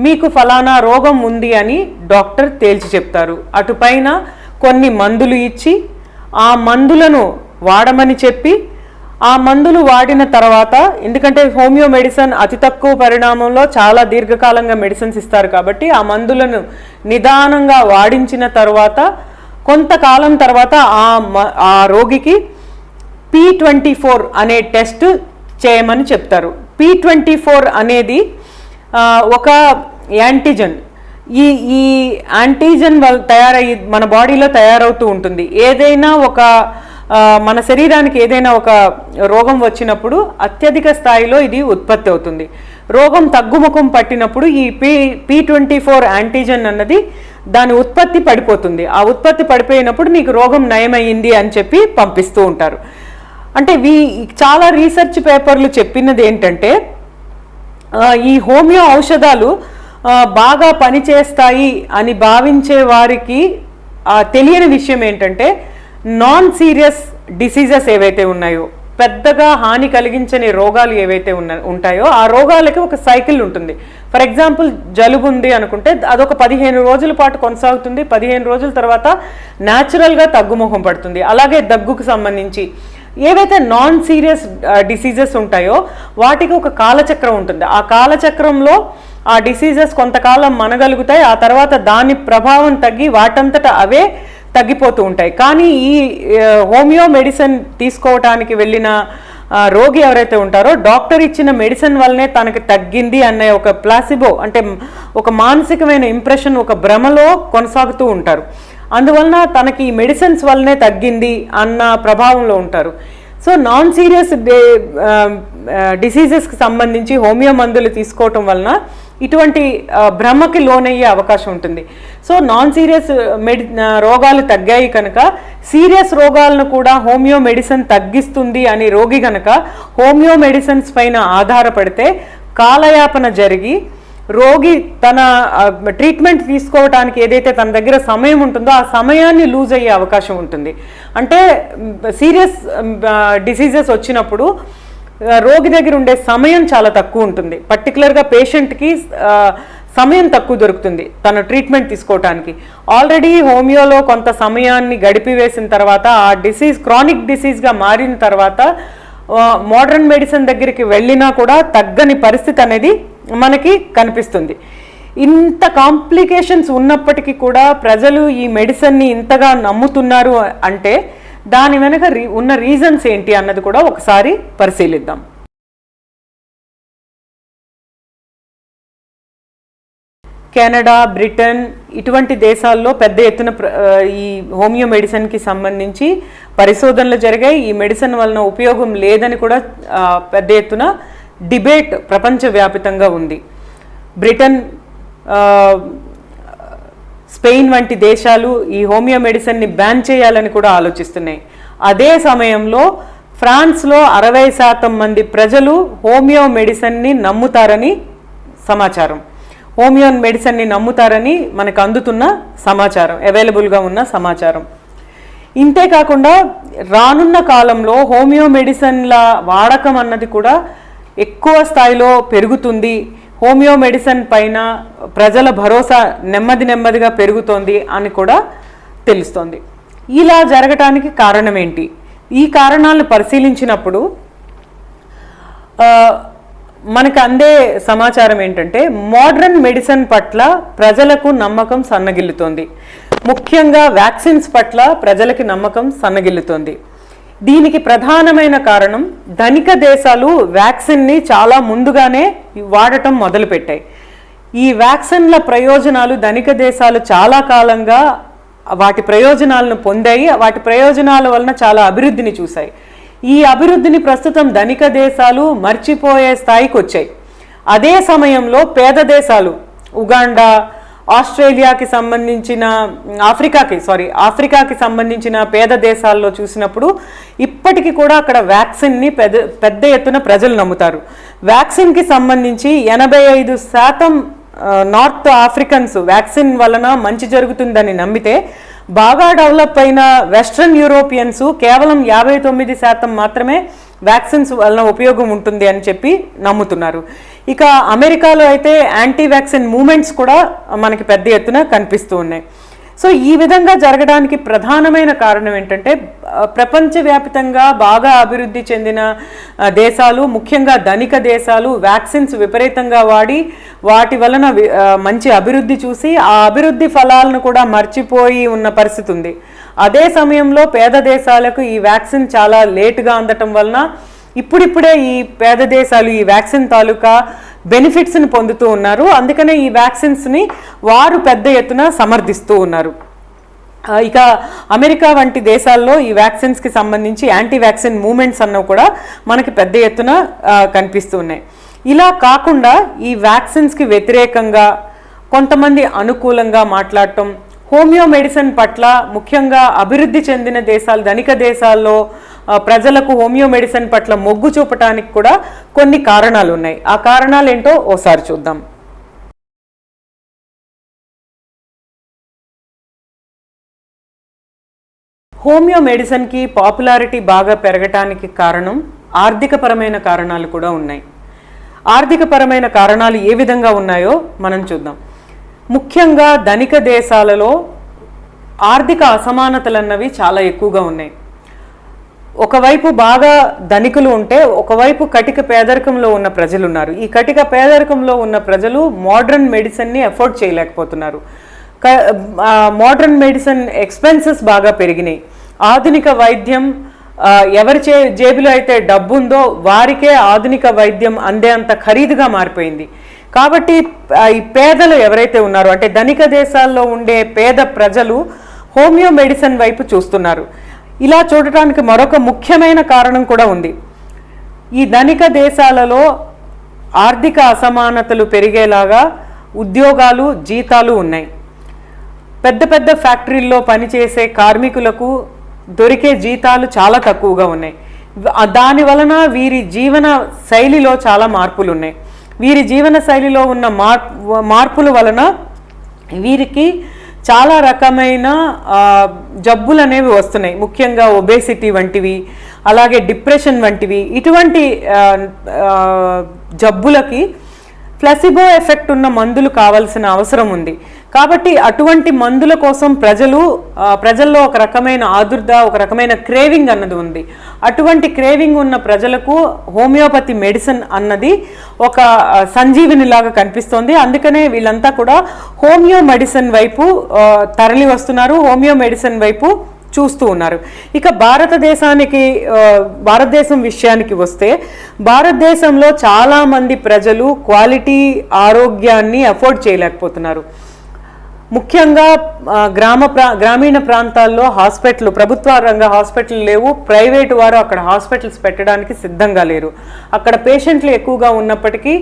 మీకు ఫలానా రోగం ఉంది అని డాక్టర్ తేల్చి చెప్తారు. అటుపైన కొన్ని మందులు ఇచ్చి ఆ మందులను వాడమని చెప్పి ఆ మందులు వాడిన తర్వాత, ఎందుకంటే హోమియో మెడిసిన్ అతి తక్కువ పరిణామంలో చాలా దీర్ఘకాలంగా మెడిసిన్స్ ఇస్తారు కాబట్టి ఆ మందులను నిదానంగా వాడించిన తర్వాత కొంతకాలం తర్వాత ఆ రోగికి P24 అనే టెస్ట్ చేయమని చెప్తారు. P24 అనేది ఒక యాంటీజన్. ఈ యాంటీజన్ తయారయ్యి మన బాడీలో తయారవుతూ ఉంటుంది. ఏదైనా ఒక మన శరీరానికి ఏదైనా ఒక రోగం వచ్చినప్పుడు అత్యధిక స్థాయిలో ఇది ఉత్పత్తి అవుతుంది. రోగం తగ్గుముఖం పట్టినప్పుడు ఈ P24 యాంటీజన్ అన్నది దాని ఉత్పత్తి పడిపోతుంది. ఆ ఉత్పత్తి పడిపోయినప్పుడు నీకు రోగం నయమైంది అని చెప్పి పంపిస్తూ ఉంటారు. అంటే చాలా రీసెర్చ్ పేపర్లు చెప్పినది ఏంటంటే ఈ హోమియో ఔషధాలు బాగా పనిచేస్తాయి అని భావించే వారికి తెలియని విషయం ఏంటంటే నాన్ సీరియస్ డిసీజెస్ ఏవైతే ఉన్నాయో, పెద్దగా హాని కలిగించని రోగాలు ఏవైతే ఉంటాయో ఆ రోగాలకి ఒక సైకిల్ ఉంటుంది. ఫర్ ఎగ్జాంపుల్ జలుబు ఉంది అనుకుంటే అదొక 15 రోజుల పాటు కొనసాగుతుంది. 15 రోజుల తర్వాత న్యాచురల్గా తగ్గుముఖం పడుతుంది. అలాగే దగ్గుకు సంబంధించి ఏవైతే నాన్ సీరియస్ డిసీజెస్ ఉంటాయో వాటికి ఒక కాలచక్రం ఉంటుంది. ఆ కాలచక్రంలో ఆ డిసీజెస్ కొంతకాలం మనగలుగుతాయి. ఆ తర్వాత దాని ప్రభావం తగ్గి వాటంతట అవే తగ్గిపోతూ ఉంటాయి. కానీ ఈ హోమియో మెడిసిన్ తీసుకోవటానికి వెళ్ళిన రోగి ఎవరైతే ఉంటారో డాక్టర్ ఇచ్చిన మెడిసిన్ వల్లనే తనకి తగ్గింది అనే ఒక ప్లాసిబో, అంటే ఒక మానసికమైన ఇంప్రెషన్, ఒక భ్రమలో కొనసాగుతూ ఉంటారు. అందువలన తనకి ఈ మెడిసిన్స్ వల్లనే తగ్గింది అన్న ప్రభావంలో ఉంటారు. సో నాన్ సీరియస్ డిసీజెస్కి సంబంధించి హోమియో మందులు తీసుకోవటం వలన ఇటువంటి భ్రమకి లోనయ్యే అవకాశం ఉంటుంది. సో నాన్ సీరియస్ రోగాలు తగ్గాయి కనుక సీరియస్ రోగాలను కూడా హోమియో మెడిసిన్ తగ్గిస్తుంది అని రోగి కనుక హోమియో మెడిసిన్స్ పైన ఆధారపడితే కాలయాపన జరిగి రోగి తన ట్రీట్మెంట్ తీసుకోవడానికి ఏదైతే తన దగ్గర సమయం ఉంటుందో ఆ సమయాన్ని లూజ్ అయ్యే అవకాశం ఉంటుంది. అంటే సీరియస్ డిసీజెస్ వచ్చినప్పుడు రోగి దగ్గర ఉండే సమయం చాలా తక్కువ ఉంటుంది. పర్టికులర్గా పేషెంట్కి సమయం తక్కువ దొరుకుతుంది తన ట్రీట్మెంట్ తీసుకోవటానికి. ఆల్రెడీ హోమియోలో కొంత సమయాన్ని గడిపివేసిన తర్వాత ఆ డిసీజ్ క్రానిక్ డిసీజ్గా మారిన తర్వాత మోడర్న్ మెడిసిన్ దగ్గరికి వెళ్ళినా కూడా తగ్గని పరిస్థితి అనేది మనకి కనిపిస్తుంది. ఇంత కాంప్లికేషన్స్ ఉన్నప్పటికీ కూడా ప్రజలు ఈ మెడిసిన్ని ఇంతగా నమ్ముతున్నారు అంటే దాని వెనక ఉన్న రీజన్స్ ఏంటి అన్నది కూడా ఒకసారి పరిశీలిద్దాం. కెనడా, బ్రిటన్ ఇటువంటి దేశాల్లో పెద్ద ఎత్తున ఈ హోమియో మెడిసిన్కి సంబంధించి పరిశోధనలు జరిగాయి. ఈ మెడిసిన్ వలన ఉపయోగం లేదని కూడా పెద్ద ఎత్తున డిబేట్ ప్రపంచవ్యాప్తంగా ఉంది. బ్రిటన్, స్పెయిన్ వంటి దేశాలు ఈ హోమియో మెడిసిన్ని బ్యాన్ చేయాలని కూడా ఆలోచిస్తున్నాయి. అదే సమయంలో ఫ్రాన్స్లో 60% మంది ప్రజలు హోమియో మెడిసిన్ని నమ్ముతారని సమాచారం. హోమియో మెడిసిన్ని నమ్ముతారని మనకు అందుతున్న సమాచారం, అవైలబుల్గా ఉన్న సమాచారం. ఇంతేకాకుండా రానున్న కాలంలో హోమియో మెడిసిన్ల వాడకం అన్నది కూడా ఎక్కువ స్థాయిలో పెరుగుతుంది. హోమియో మెడిసిన్ పైన ప్రజల భరోసా నెమ్మదిగా పెరుగుతోంది అని కూడా తెలుస్తోంది. ఇలా జరగటానికి కారణం ఏంటి? ఈ కారణాలను పరిశీలించినప్పుడు మనకు అందే సమాచారం ఏంటంటే మోడర్న్ మెడిసిన్ పట్ల ప్రజలకు నమ్మకం సన్నగిల్లుతోంది. ముఖ్యంగా వ్యాక్సిన్స్ పట్ల ప్రజలకి నమ్మకం సన్నగిల్లుతోంది. దీనికి ప్రధానమైన కారణం ధనిక దేశాలు వ్యాక్సిన్ని చాలా ముందుగానే వాడటం మొదలుపెట్టాయి. ఈ వ్యాక్సిన్ల ప్రయోజనాలు ధనిక దేశాలు చాలా కాలంగా వాటి ప్రయోజనాలను పొందాయి. వాటి ప్రయోజనాల వలన చాలా అభివృద్ధిని చూశాయి. ఈ అభివృద్ధిని ప్రస్తుతం ధనిక దేశాలు మర్చిపోయే స్థాయికి వచ్చాయి. అదే సమయంలో పేద దేశాలు ఉగాండా, ఆస్ట్రేలియాకి సంబంధించిన ఆఫ్రికాకి సంబంధించిన పేద దేశాల్లో చూసినప్పుడు ఇప్పటికీ కూడా అక్కడ వ్యాక్సిన్ని పెద్ద ఎత్తున ప్రజలు నమ్ముతారు. వ్యాక్సిన్కి సంబంధించి 85% నార్త్ ఆఫ్రికన్స్ వ్యాక్సిన్ వలన మంచి జరుగుతుందని నమ్మితే, బాగా డెవలప్ అయిన వెస్ట్రన్ యూరోపియన్స్ కేవలం 59% మాత్రమే వ్యాక్సిన్స్ వలన ఉపయోగం ఉంటుంది అని చెప్పి నమ్ముతున్నారు. ఇక అమెరికాలో అయితే యాంటీ వ్యాక్సిన్ మూమెంట్స్ కూడా మనకి పెద్ద ఎత్తున కనిపిస్తూ ఉన్నాయి. సో ఈ విధంగా జరగడానికి ప్రధానమైన కారణం ఏంటంటే, ప్రపంచవ్యాప్తంగా బాగా అభివృద్ధి చెందిన దేశాలు, ముఖ్యంగా ధనిక దేశాలు వ్యాక్సిన్స్ విపరీతంగా వాడి వాటి వలన మంచి అభివృద్ధి చూసి ఆ అభివృద్ధి ఫలాలను కూడా మర్చిపోయి ఉన్న పరిస్థితి ఉంది. అదే సమయంలో పేద దేశాలకు ఈ వ్యాక్సిన్ చాలా లేటుగా అందటం వలన ఇప్పుడిప్పుడే ఈ పేద దేశాలు ఈ వ్యాక్సిన్ తాలూకా బెనిఫిట్స్ని పొందుతూ ఉన్నారు. అందుకనే ఈ వ్యాక్సిన్స్ని వారు పెద్ద ఎత్తున సమర్థిస్తూ ఉన్నారు. ఇక అమెరికా వంటి దేశాల్లో ఈ వ్యాక్సిన్స్కి సంబంధించి యాంటీ వ్యాక్సిన్ మూమెంట్స్ అన్నవి కూడా మనకి పెద్ద ఎత్తున కనిపిస్తూ ఉన్నాయి. ఇలా కాకుండా ఈ వ్యాక్సిన్స్కి వ్యతిరేకంగా కొంతమంది అనుకూలంగా మాట్లాడటం, హోమియో మెడిసిన్ పట్ల ముఖ్యంగా అభివృద్ధి చెందిన దేశాలు, ధనిక దేశాల్లో ప్రజలకు హోమియో మెడిసిన్ పట్ల మొగ్గు చూపటానికి కూడా కొన్ని కారణాలు ఉన్నాయి. ఆ కారణాలు ఏంటో ఓసారి చూద్దాం. హోమియో మెడిసిన్కి పాపులారిటీ బాగా పెరగటానికి కారణం ఆర్థికపరమైన కారణాలు కూడా ఉన్నాయి. ఆర్థికపరమైన కారణాలు ఏ విధంగా ఉన్నాయో మనం చూద్దాం. ముఖ్యంగా ధనిక దేశాలలో ఆర్థిక అసమానతలు అన్నవి చాలా ఎక్కువగా ఉన్నాయి. ఒకవైపు బాగా ధనికులు ఉంటే ఒకవైపు కటిక పేదరికంలో ఉన్న ప్రజలు ఉన్నారు. ఈ కటిక పేదరికంలో ఉన్న ప్రజలు మోడర్న్ మెడిసిన్ని అఫోర్డ్ చేయలేకపోతున్నారు. మోడర్న్ మెడిసిన్ ఎక్స్పెన్సెస్ బాగా పెరిగినాయి. ఆధునిక వైద్యం ఎవరి జేబులో అయితే డబ్బు ఉందో వారికే ఆధునిక వైద్యం అందే అంత ఖరీదుగా మారిపోయింది. కాబట్టి ఈ పేదలు ఎవరైతే ఉన్నారో, అంటే ధనిక దేశాల్లో ఉండే పేద ప్రజలు హోమియో మెడిసిన్ వైపు చూస్తున్నారు. ఇలా చూడటానికి మరొక ముఖ్యమైన కారణం కూడా ఉంది. ఈ ధనిక దేశాలలో ఆర్థిక అసమానతలు పెరిగేలాగా ఉద్యోగాలు, జీతాలు ఉన్నాయి. పెద్ద పెద్ద ఫ్యాక్టరీల్లో పనిచేసే కార్మికులకు దొరికే జీతాలు చాలా తక్కువగా ఉన్నాయి. దాని వలన వీరి జీవన శైలిలో చాలా మార్పులు ఉన్నాయి. వీరి జీవన శైలిలో ఉన్న మార్పుల వలన వీరికి చాలా రకమైన జబ్బులు అనేవి వస్తున్నాయి. ముఖ్యంగా ఒబేసిటీ వంటివి, అలాగే డిప్రెషన్ వంటివి. ఇటువంటి జబ్బులకి ప్లసిబో ఎఫెక్ట్ ఉన్న మందులు కావాల్సిన అవసరం ఉంది. కాబట్టి అటువంటి మందుల కోసం ప్రజల్లో ఒక రకమైన ఆదుర్ద, ఒక రకమైన క్రేవింగ్ అన్నది ఉంది. అటువంటి క్రేవింగ్ ఉన్న ప్రజలకు హోమియోపతి మెడిసిన్ అన్నది ఒక సంజీవినిలాగా కనిపిస్తోంది. అందుకనే వీళ్ళంతా కూడా హోమియో మెడిసిన్ వైపు తరలి వస్తున్నారు, హోమియో మెడిసిన్ వైపు చూస్తూ ఉన్నారు. ఇక భారతదేశం విషయానికి వస్తే, భారతదేశంలో చాలామంది ప్రజలు క్వాలిటీ ఆరోగ్యాన్ని అఫోర్డ్ చేయలేకపోతున్నారు. ముఖ్యంగా గ్రామీణ ప్రాంతాల్లో ప్రభుత్వ రంగ హాస్పిటల్ లేవు. ప్రైవేటు వారు అక్కడ హాస్పిటల్స్ పెట్టడానికి సిద్ధంగా లేరు. అక్కడ పేషెంట్లు ఎక్కువగా ఉన్నప్పటికీ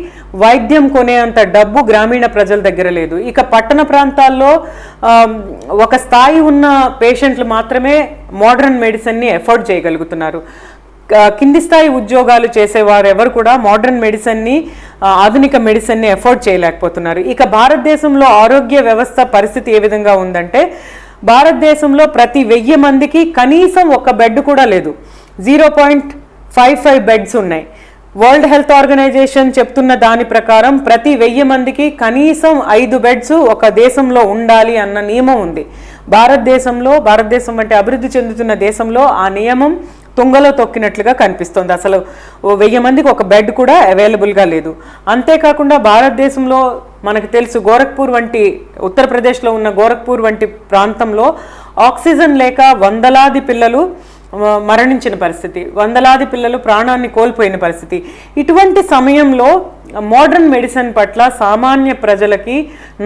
వైద్యం కొనేంత డబ్బు గ్రామీణ ప్రజల దగ్గర లేదు. ఇక పట్టణ ప్రాంతాల్లో ఒక స్థాయి ఉన్న పేషెంట్లు మాత్రమే మోడర్న్ మెడిసిన్ని ఎఫోర్డ్ చేయగలుగుతున్నారు. కింది స్థాయి ఉద్యోగాలు చేసేవారు ఎవరు కూడా మోడర్న్ మెడిసిన్ని, ఆధునిక మెడిసిన్ని ఎఫోర్డ్ చేయలేకపోతున్నారు. ఇక భారతదేశంలో ఆరోగ్య వ్యవస్థ పరిస్థితి ఏ విధంగా ఉందంటే, భారతదేశంలో ప్రతి 1000 మందికి కనీసం ఒక బెడ్ కూడా లేదు. 0.55 బెడ్స్ ఉన్నాయి. వరల్డ్ హెల్త్ ఆర్గనైజేషన్ చెప్తున్న దాని ప్రకారం ప్రతి 1000 మందికి కనీసం 5 బెడ్స్ ఒక దేశంలో ఉండాలి అన్న నియమం ఉంది. భారతదేశం అంటే అభివృద్ధి చెందుతున్న దేశంలో ఆ నియమం తుంగలో తొక్కినట్లుగా కనిపిస్తుంది. అసలు 1000 మందికి ఒక బెడ్ కూడా అవైలబుల్గా లేదు. అంతేకాకుండా భారతదేశంలో మనకు తెలుసు, ఉత్తరప్రదేశ్లో ఉన్న గోరఖ్పూర్ వంటి ప్రాంతంలో ఆక్సిజన్ లేక వందలాది పిల్లలు మరణించిన పరిస్థితి, వందలాది పిల్లలు ప్రాణాన్ని కోల్పోయిన పరిస్థితి. ఇటువంటి సమయంలో మోడర్న్ మెడిసిన్ పట్ల సామాన్య ప్రజలకి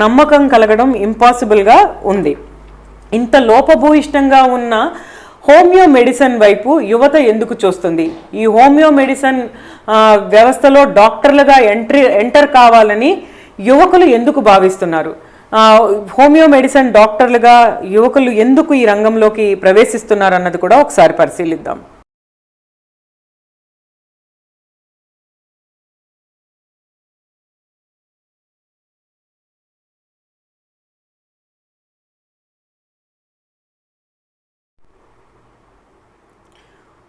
నమ్మకం కలగడం ఇంపాసిబుల్గా ఉంది. ఇంత లోపభూయిష్టంగా ఉన్న హోమియో మెడిసిన్ వైపు యువత ఎందుకు చూస్తుంది? ఈ హోమియో మెడిసిన్ వ్యవస్థలో డాక్టర్లుగా ఎంటర్ కావాలని యువకులు ఎందుకు భావిస్తున్నారు? హోమియో మెడిసిన్ డాక్టర్లుగా యువకులు ఎందుకు ఈ రంగంలోకి ప్రవేశిస్తున్నారు అన్నది కూడా ఒకసారి పరిశీలిద్దాం.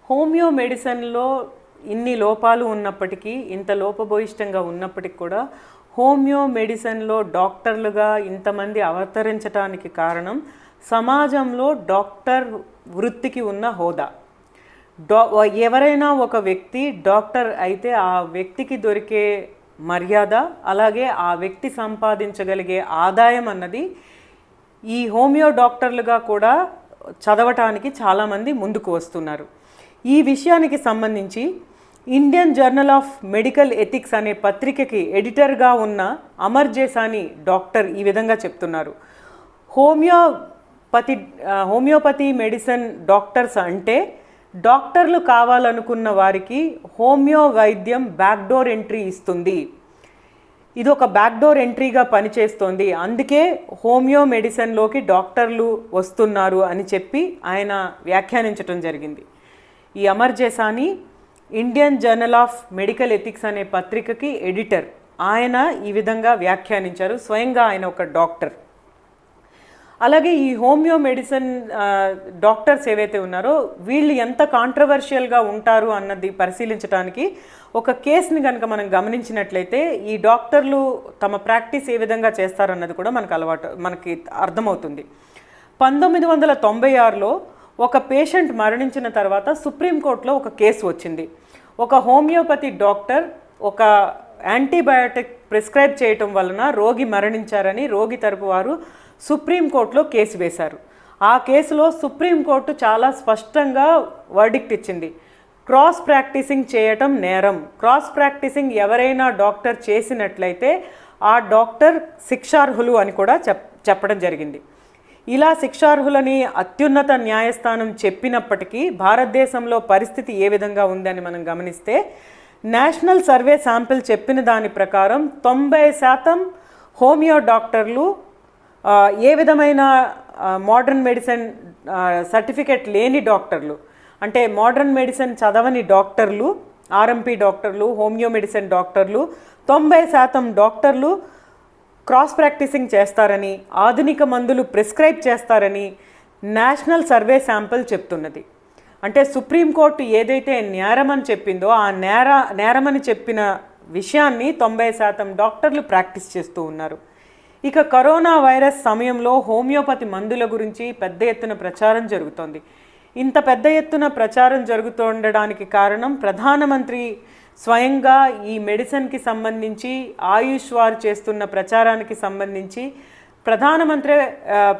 హోమియో మెడిసిన్లో ఇన్ని లోపాలు ఉన్నప్పటికీ, ఇంత లోపభూయిష్టంగా ఉన్నప్పటికీ కూడా హోమియో మెడిసిన్లో డాక్టర్లుగా ఇంతమంది అవతరించడానికి కారణం సమాజంలో డాక్టర్ వృత్తికి ఉన్న హోదా. ఎవరైనా ఒక వ్యక్తి డాక్టర్ అయితే ఆ వ్యక్తికి దొరికే మర్యాద, అలాగే ఆ వ్యక్తి సంపాదించగలిగే ఆదాయం అన్నది ఈ హోమియో డాక్టర్లుగా కూడా చదవటానికి చాలామంది ముందుకు వస్తున్నారు. ఈ విషయానికి సంబంధించి Indian journal of medical ethics అనే పత్రికకి ఎడిటర్గా ఉన్న అమర్ జేసాని డాక్టర్ ఈ విధంగా చెప్తున్నారు. హోమియోపతి మెడిసిన్ డాక్టర్స్ అంటే డాక్టర్లు కావాలనుకున్న వారికి హోమియో వైద్యం బ్యాక్డోర్ ఎంట్రీ ఇస్తుంది. ఇది ఒక బ్యాక్డోర్ ఎంట్రీగా పనిచేస్తోంది, అందుకే హోమియో మెడిసిన్లోకి డాక్టర్లు వస్తున్నారు అని చెప్పి ఆయన వ్యాఖ్యానించడం జరిగింది. ఈ Amar Jesani Indian journal of medical ethics అనే పత్రికకి ఎడిటర్. ఆయన ఈ విధంగా వ్యాఖ్యానించారు. స్వయంగా ఆయన ఒక డాక్టర్. అలాగే ఈ హోమియో మెడిసిన్ డాక్టర్స్ ఏవైతే ఉన్నారో వీళ్ళు ఎంత కాంట్రవర్షియల్గా ఉంటారు అన్నది పరిశీలించడానికి ఒక కేసుని కనుక మనం గమనించినట్లయితే ఈ డాక్టర్లు తమ ప్రాక్టీస్ ఏ విధంగా చేస్తారన్నది కూడా మనకి అర్థమవుతుంది. 1996లో ఒక పేషెంట్ మరణించిన తర్వాత సుప్రీంకోర్టులో ఒక కేసు వచ్చింది. ఒక హోమియోపతి డాక్టర్ ఒక యాంటీబయాటిక్ ప్రిస్క్రైబ్ చేయటం వలన రోగి మరణించారని రోగి తరపు వారు సుప్రీంకోర్టులో కేసు వేశారు. ఆ కేసులో సుప్రీంకోర్టు చాలా స్పష్టంగా వర్డిక్ట్ ఇచ్చింది. క్రాస్ ప్రాక్టీసింగ్ చేయటం నేరం. క్రాస్ ప్రాక్టీసింగ్ ఎవరైనా డాక్టర్ చేసినట్లయితే ఆ డాక్టర్ శిక్షార్హులు అని కూడా చెప్పడం జరిగింది. ఇలా శిక్షార్హులని అత్యున్నత న్యాయస్థానం చెప్పినప్పటికీ భారతదేశంలో పరిస్థితి ఏ విధంగా ఉందని మనం గమనిస్తే నేషనల్ సర్వే శాంపిల్ చెప్పిన దాని ప్రకారం 90% హోమియో డాక్టర్లు ఏ విధమైన మోడర్న్ మెడిసిన్ సర్టిఫికెట్ లేని డాక్టర్లు, అంటే మోడర్న్ మెడిసిన్ చదవని డాక్టర్లు, ఆర్ఎంపీ డాక్టర్లు, హోమియో మెడిసిన్ డాక్టర్లు 90% డాక్టర్లు క్రాస్ ప్రాక్టీసింగ్ చేస్తారని, ఆధునిక మందులు ప్రిస్క్రైబ్ చేస్తారని నేషనల్ సర్వే శాంపిల్ చెప్తున్నది. అంటే సుప్రీంకోర్టు ఏదైతే నేరమని చెప్పిందో ఆ నేరమని చెప్పిన విషయాన్ని 90% డాక్టర్లు ప్రాక్టీస్ చేస్తూ ఉన్నారు. ఇక కరోనా వైరస్ సమయంలో హోమియోపతి మందుల గురించి పెద్ద ఎత్తున ప్రచారం జరుగుతోంది. ఇంత పెద్ద ఎత్తున ప్రచారం జరుగుతుండడానికి కారణం ప్రధానమంత్రి స్వయంగా ఈ మెడిసిన్కి సంబంధించి ఆయుష్ వారు చేస్తున్న ప్రచారానికి సంబంధించి ప్రధానమంత్రి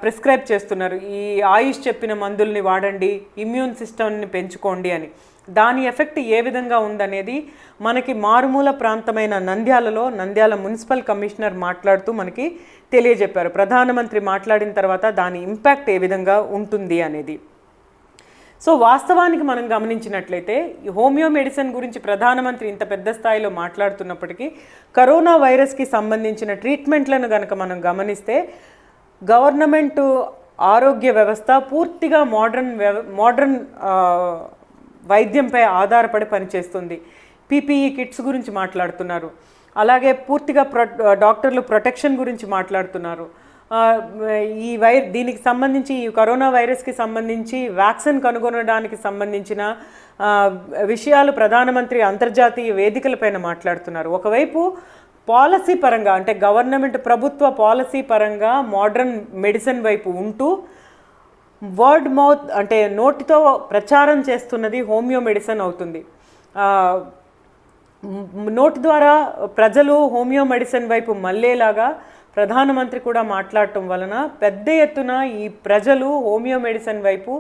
ప్రిస్క్రైబ్ చేస్తున్నారు. ఈ ఆయుష్ చెప్పిన మందుల్ని వాడండి, ఇమ్యూన్ సిస్టమ్ని పెంచుకోండి అని. దాని ఎఫెక్ట్ ఏ విధంగా ఉందనేది మనకి మారుమూల ప్రాంతమైన నంద్యాల మున్సిపల్ కమిషనర్ మాట్లాడుతూ మనకి తెలియజెప్పారు. ప్రధానమంత్రి మాట్లాడిన తర్వాత దాని ఇంపాక్ట్ ఏ విధంగా ఉంటుంది అనేది. సో వాస్తవానికి మనం గమనించినట్లయితే ఈ హోమియో మెడిసిన్ గురించి ప్రధానమంత్రి ఇంత పెద్ద స్థాయిలో మాట్లాడుతున్నప్పటికీ కరోనా వైరస్కి సంబంధించిన ట్రీట్మెంట్లను కనుక మనం గమనిస్తే గవర్నమెంట్ ఆరోగ్య వ్యవస్థ పూర్తిగా మోడర్న్ వైద్యంపై ఆధారపడి పనిచేస్తుంది. పీపీఈ కిట్స్ గురించి మాట్లాడుతున్నారు. అలాగే పూర్తిగా డాక్టర్లు ప్రొటెక్షన్ గురించి మాట్లాడుతున్నారు. దీనికి సంబంధించి ఈ కరోనా వైరస్కి సంబంధించి వ్యాక్సిన్ కనుగొనడానికి సంబంధించిన విషయాలు ప్రధానమంత్రి అంతర్జాతీయ వేదికలపైన మాట్లాడుతున్నారు. ఒకవైపు పాలసీ పరంగా అంటే గవర్నమెంట్ ప్రభుత్వ పాలసీ పరంగా మోడర్న్ మెడిసిన్ వైపు ఉంటూ వర్డ్ మౌత్ అంటే నోటితో ప్రచారం చేస్తున్నది హోమియో మెడిసిన్ అవుతుంది. నోటి ద్వారా ప్రజలు హోమియో మెడిసిన్ వైపు మళ్ళేలాగా ప్రధానమంత్రి కూడా మాట్లాడటం వలన పెద్ద ఎత్తున ఈ ప్రజలు హోమియో మెడిసిన్ వైపు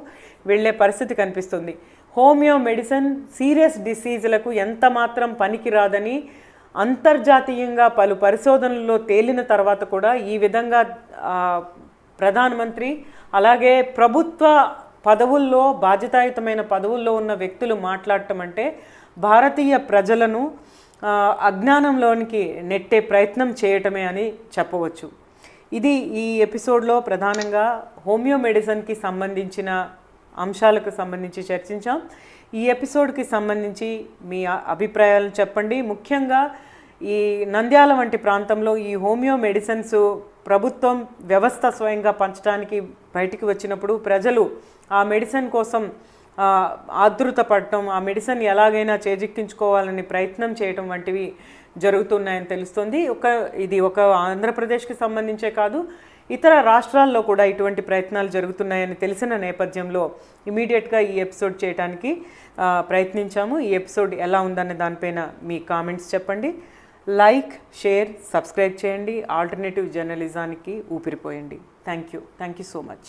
వెళ్ళే పరిస్థితి కనిపిస్తుంది. హోమియో మెడిసిన్ సీరియస్ డిసీజులకు ఎంత మాత్రం పనికిరాదని అంతర్జాతీయంగా పలు పరిశోధనల్లో తేలిన తర్వాత కూడా ఈ విధంగా ప్రధానమంత్రి అలాగే ప్రభుత్వ పదవుల్లో బాధ్యతాయుతమైన పదవుల్లో ఉన్న వ్యక్తులు మాట్లాడటం అంటే భారతీయ ప్రజలను అజ్ఞానంలోనికి నెట్టే ప్రయత్నం చేయటమే అని చెప్పవచ్చు. ఇది ఈ ఎపిసోడ్లో ప్రధానంగా హోమియో మెడిసిన్కి సంబంధించిన అంశాలకు సంబంధించి చర్చించాం. ఈ ఎపిసోడ్కి సంబంధించి మీ అభిప్రాయాలను చెప్పండి. ముఖ్యంగా ఈ నంద్యాల వంటి ప్రాంతంలో ఈ హోమియో మెడిసిన్స్ ప్రభుత్వం వ్యవస్థ స్వయంగా పంచడానికి బయటికి వచ్చినప్పుడు ప్రజలు ఆ మెడిసిన్ కోసం ఆతృత పడటం, ఆ మెడిసిన్ ఎలాగైనా చేజిక్కించుకోవాలని ప్రయత్నం చేయటం వంటివి జరుగుతున్నాయని తెలుస్తుంది. ఇది ఒక ఆంధ్రప్రదేశ్కి సంబంధించే కాదు, ఇతర రాష్ట్రాల్లో కూడా ఇటువంటి ప్రయత్నాలు జరుగుతున్నాయని తెలిసిన నేపథ్యంలో ఇమీడియట్గా ఈ ఎపిసోడ్ చేయడానికి ప్రయత్నించాము. ఈ ఎపిసోడ్ ఎలా ఉందనే దానిపైన మీ కామెంట్స్ చెప్పండి. లైక్, షేర్, సబ్స్క్రైబ్ చేయండి. ఆల్టర్నేటివ్ జర్నలిజానికి ఊపిరిపోయండి. Thank you so much.